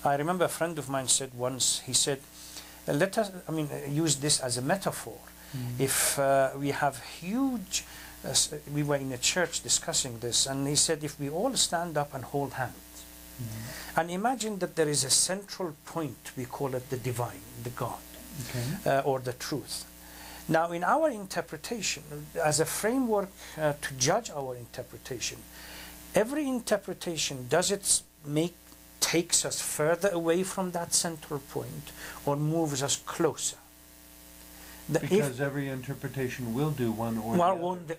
I remember a friend of mine said once, he said, let us, use this as a metaphor. If we have huge, we were in a church discussing this, and he said, if we all stand up and hold hands, and imagine that there is a central point, we call it the divine, the God, or the truth. Now, in our interpretation, as a framework to judge our interpretation, every interpretation, does it takes us further away from that central point, or moves us closer? Because every interpretation will do one or the other.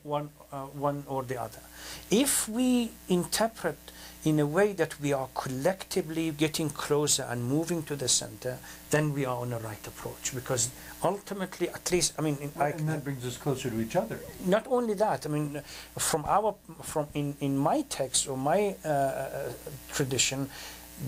One or the other. If we interpret in a way that we are collectively getting closer and moving to the center, then we are on a right approach. Because ultimately, at least, and that brings us closer to each other. Not only that, in my text or my tradition,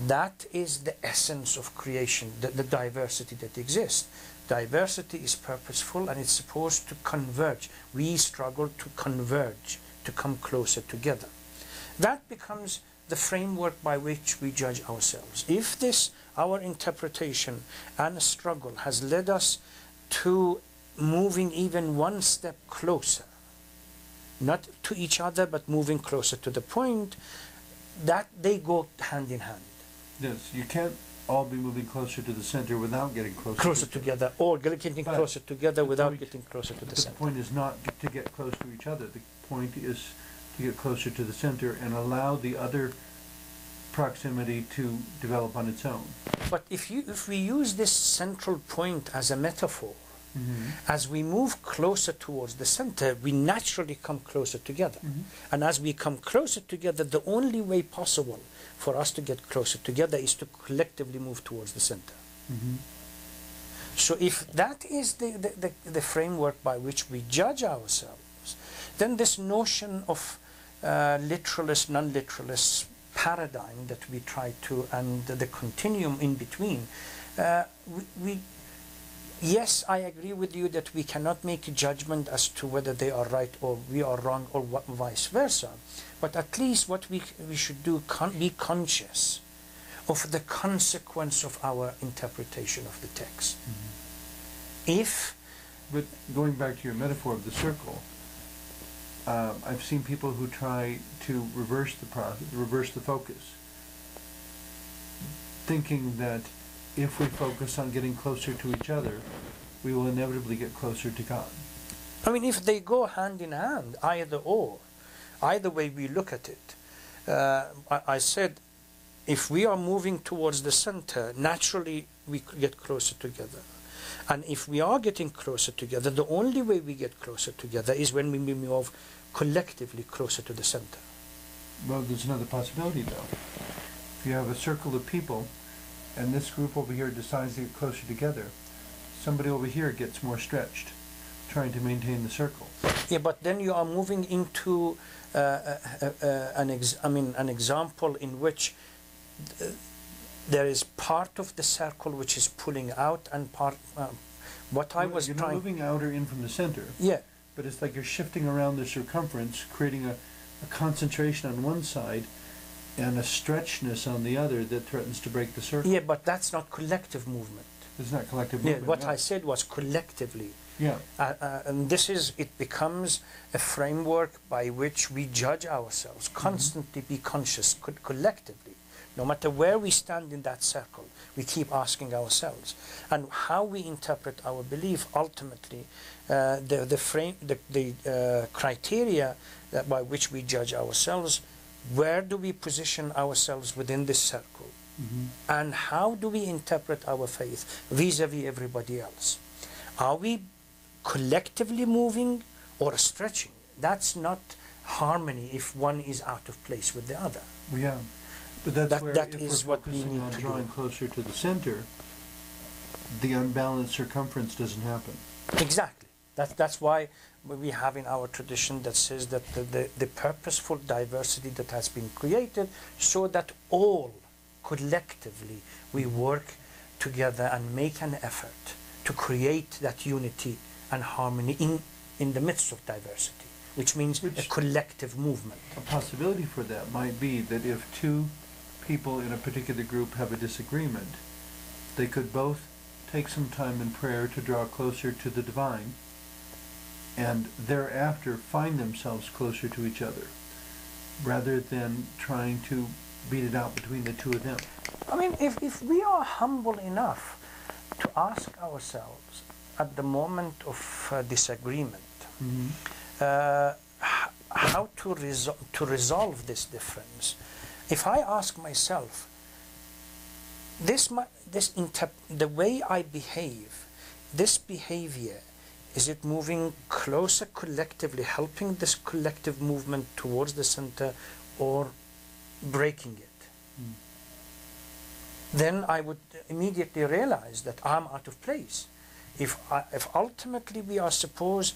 that is the essence of creation, the diversity that exists. Diversity is purposeful, and it's supposed to converge. We struggle to converge, to come closer together. That becomes the framework by which we judge ourselves. If our interpretation and struggle has led us to moving even one step closer, not to each other, but moving closer to the point, that they go hand in hand. Yes, you can't all be moving closer to the center without getting closer together, or getting closer together without getting closer to the center. The point is not to get close to each other. The point is to get closer to the center and allow the other proximity to develop on its own. But if we use this central point as a metaphor, as we move closer towards the center, we naturally come closer together. And as we come closer together, the only way possible for us to get closer together is to collectively move towards the center. So if that is the framework by which we judge ourselves, then this notion of literalist, non-literalist paradigm that we try to, and the continuum in between, yes, I agree with you that we cannot make a judgment as to whether they are right or we are wrong, or vice versa. But at least what we should do, be conscious of the consequence of our interpretation of the text. But going back to your metaphor of the circle, I've seen people who try to reverse the process, reverse the focus, thinking that if we focus on getting closer to each other, we will inevitably get closer to God. If they go hand in hand, either or, either way we look at it. I said, if we are moving towards the center, naturally we get closer together. And if we are getting closer together, the only way we get closer together is when we move collectively closer to the center. Well, there's another possibility, though. If you have a circle of people, and this group over here decides to get closer together, somebody over here gets more stretched, trying to maintain the circle. Yeah, but then you are moving into an example in which there is part of the circle which is pulling out, and part You're not moving out or in from the center. Yeah. But it's like you're shifting around the circumference, creating a concentration on one side and a stretchness on the other that threatens to break the circle. Yeah, but that's not collective movement. It's not collective movement. Yeah, what I said was collectively. Yeah. And it becomes a framework by which we judge ourselves, constantly be conscious, collectively. No matter where we stand in that circle, we keep asking ourselves. And how we interpret our belief, ultimately, the criteria by which we judge ourselves, where do we position ourselves within this circle? And how do we interpret our faith vis-a-vis everybody else? Are we collectively moving or stretching? That's not harmony if one is out of place with the other. Yeah. But that's where, that if is we're what we focusing need on to drawing do. closer to the center, the unbalanced circumference doesn't happen. Exactly. That's why we have in our tradition that says that the purposeful diversity that has been created, so that all collectively we work together and make an effort to create that unity and harmony in the midst of diversity, which means a collective movement. A possibility for that might be that if two people in a particular group have a disagreement, they could both take some time in prayer to draw closer to the divine, and thereafter find themselves closer to each other, rather than trying to beat it out between the two of them. I mean, if we are humble enough to ask ourselves at the moment of disagreement, how to resolve this difference. If I ask myself, the way I behave, this behavior, is it moving closer collectively, helping this collective movement towards the center, or breaking it? Then I would immediately realize that I'm out of place. If ultimately we are supposed,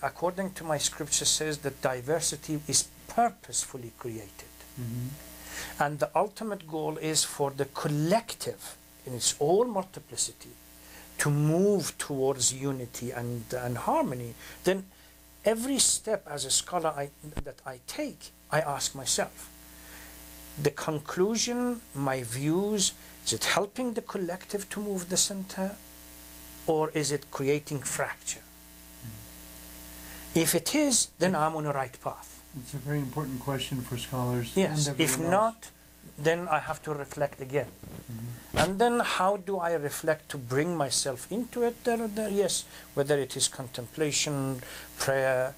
according to my scripture says that diversity is purposefully created. And the ultimate goal is for the collective, in its all multiplicity, to move towards unity and harmony, then every step as a scholar that I take, I ask myself, the conclusion, my views, is it helping the collective to move the center, or is it creating fracture? If it is, then I'm on the right path. It's a very important question for scholars. Yes, and if everyone not, else. then I have to reflect again. And then how do I reflect to bring myself into it? Yes, whether it is contemplation, prayer,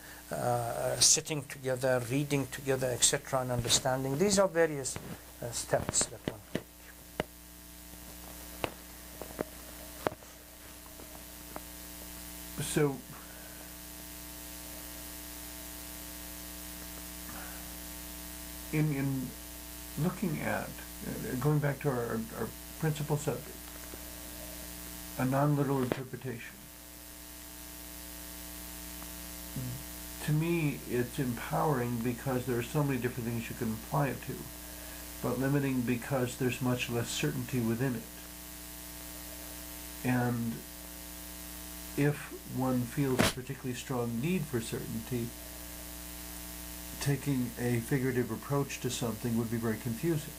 sitting together, reading together, etc., and understanding. These are various steps that one takes. So, in looking at, going back to our principal subject, a non-literal interpretation, to me it's empowering because there are so many different things you can apply it to, but limiting because there's much less certainty within it. And if one feels a particularly strong need for certainty, taking a figurative approach to something would be very confusing.